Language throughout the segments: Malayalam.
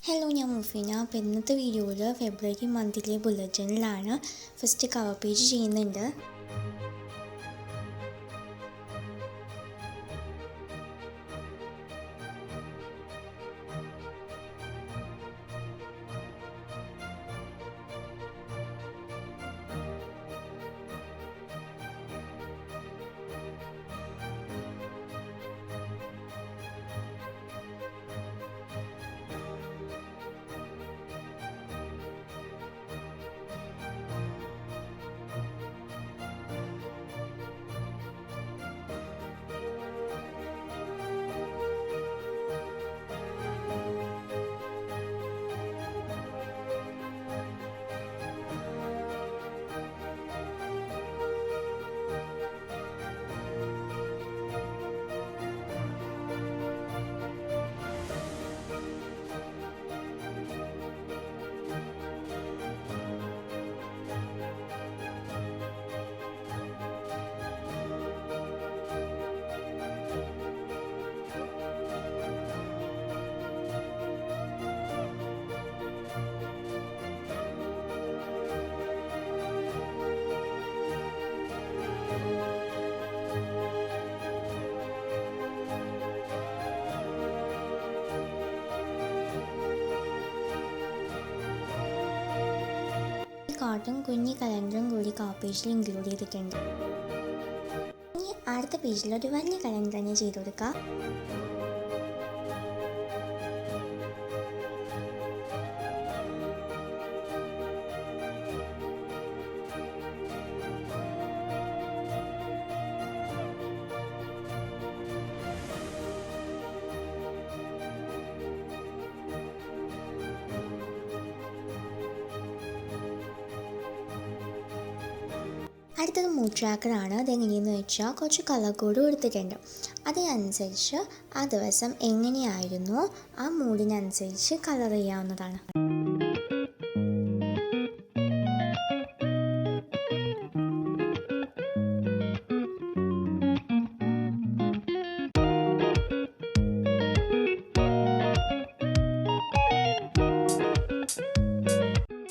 ഹലോ, ഞാൻ മുഫീന. അപ്പോൾ ഇന്നത്തെ വീഡിയോയിൽ ഫെബ്രുവരി മന്തിലെ ബുള്ളറ്റ് ജേർണലാണ്. ഫസ്റ്റ് കവർ പേജ് ചെയ്യുന്നുണ്ട്. കാർട്ടും കുഞ്ഞി കലണ്ടറും കൂടി കവർ പേജിൽ ഇൻക്ലൂഡ് ചെയ്തിട്ടുണ്ട്. ഇനി അടുത്ത പേജിൽ ഒരു വലിയ കലണ്ടർ തന്നെ ചെയ്ത് കൊടുക്കുക. അടുത്തത് മൂഡ് ട്രാക്കറാണ്. അതെങ്ങനെയെന്ന് വെച്ചാൽ കുറച്ച് കളർ കോഡ് കൊടുത്തിട്ടുണ്ട്. അതിനനുസരിച്ച് ആ ദിവസം എങ്ങനെയായിരുന്നോ ആ മൂഡിനനുസരിച്ച് കളർ ചെയ്യാവുന്നതാണ്.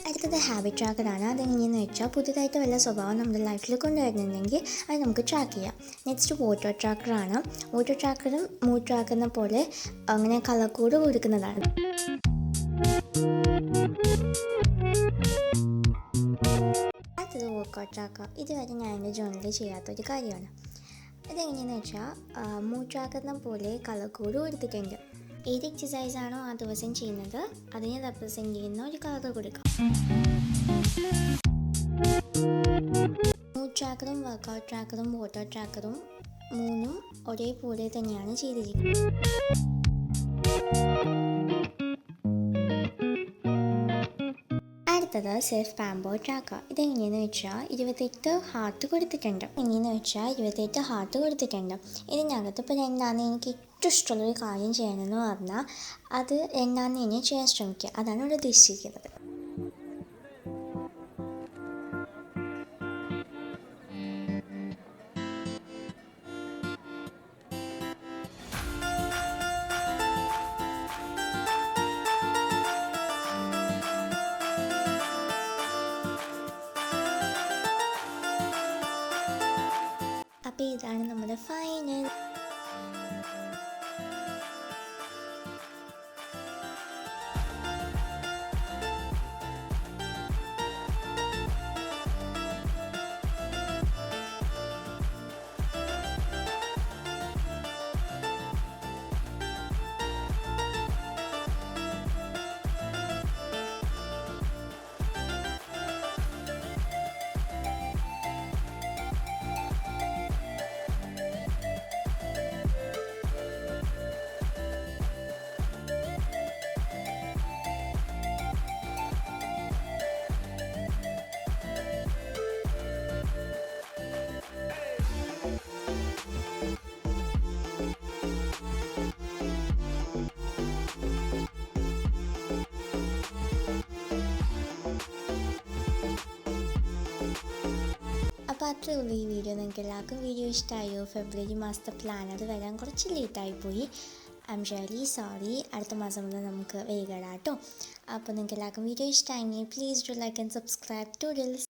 അടുത്തത് ഹാബിറ്റ് ട്രാക്കറാണ്. അതെങ്ങനെയെന്ന് വെച്ചാൽ പുതിയതായിട്ട് വല്ല സ്വഭാവം നമ്മുടെ ലൈഫിൽ കൊണ്ടുവരുന്നുണ്ടെങ്കിൽ അത് നമുക്ക് ട്രാക്ക് ചെയ്യാം. നെക്സ്റ്റ് വാട്ടർ ട്രാക്കറാണ്. വാട്ടർ ട്രാക്കറും മൂഡ് ട്രാക്കുന്ന പോലെ അങ്ങനെ കളർ കോഡ് കൊടുക്കുന്നതാണ്. അടുത്തത് വർക്കൗട്ട് ട്രാക്കർ. ഇതുവരെ ഞാൻ എൻ്റെ ജേർണലിൽ ചെയ്യാത്തൊരു കാര്യമാണ്. ഇതെങ്ങനെയെന്ന് വെച്ചാൽ മൂഡ് ട്രാക്കുന്ന പോലെ കളർ കോഡ് കൊടുത്തിട്ടുണ്ട്. ഏത് എക്സസൈസാണോ ആ ദിവസം ചെയ്യുന്നത് അതിനെ റെപ്രസെൻ്റ് ചെയ്യുന്ന ഒരു കളർ കൊടുക്കാം. മൂഡ് ട്രാക്കറും വർക്കൗട്ട് ട്രാക്കറും വാട്ടർ ട്രാക്കറും മൂന്നും ഒരേപോലെ തന്നെയാണ് ചെയ്തിരിക്കുന്നത്. അടുത്തത് സെൽഫ് പാമ്പർ ട്രാക്കർ. ഇതെങ്ങനെയെന്ന് വെച്ചാൽ 28 ഹാർട്ട് കൊടുത്തിട്ടുണ്ട്. ഇതിനകത്ത് ഇപ്പോൾ എന്താണെന്ന് എനിക്ക് ഏറ്റവും ഇഷ്ടമുള്ളൊരു കാര്യം ചെയ്യണമെന്ന് പറഞ്ഞാൽ അത് എന്താണെന്ന് തന്നെ ചെയ്യാൻ ശ്രമിക്കുക. അതാണ് ഇവിടെ ഉദ്ദേശിച്ചിരിക്കുന്നത്. അപ്പോൾ ഇതാണ് നമ്മുടെ ഫൈനൽ. അപ്പോൾ അത്രയേ ഉള്ളൂ ഈ വീഡിയോ. നിങ്ങൾക്ക് എല്ലാവർക്കും വീഡിയോ ഇഷ്ടമായോ? ഫെബ്രുവരി മാസത്തെ പ്ലാനർ വരാൻ കുറച്ച് ലേറ്റായിപ്പോയി. I am really sorry. അടുത്ത മാസം മുതൽ നമുക്ക് വേഗം ഇടാം കേട്ടോ. അപ്പോൾ നിങ്ങൾക്ക് എല്ലാവർക്കും വീഡിയോ ഇഷ്ടമായെങ്കിൽ please do like and subscribe. ടൂഡിൽസ്.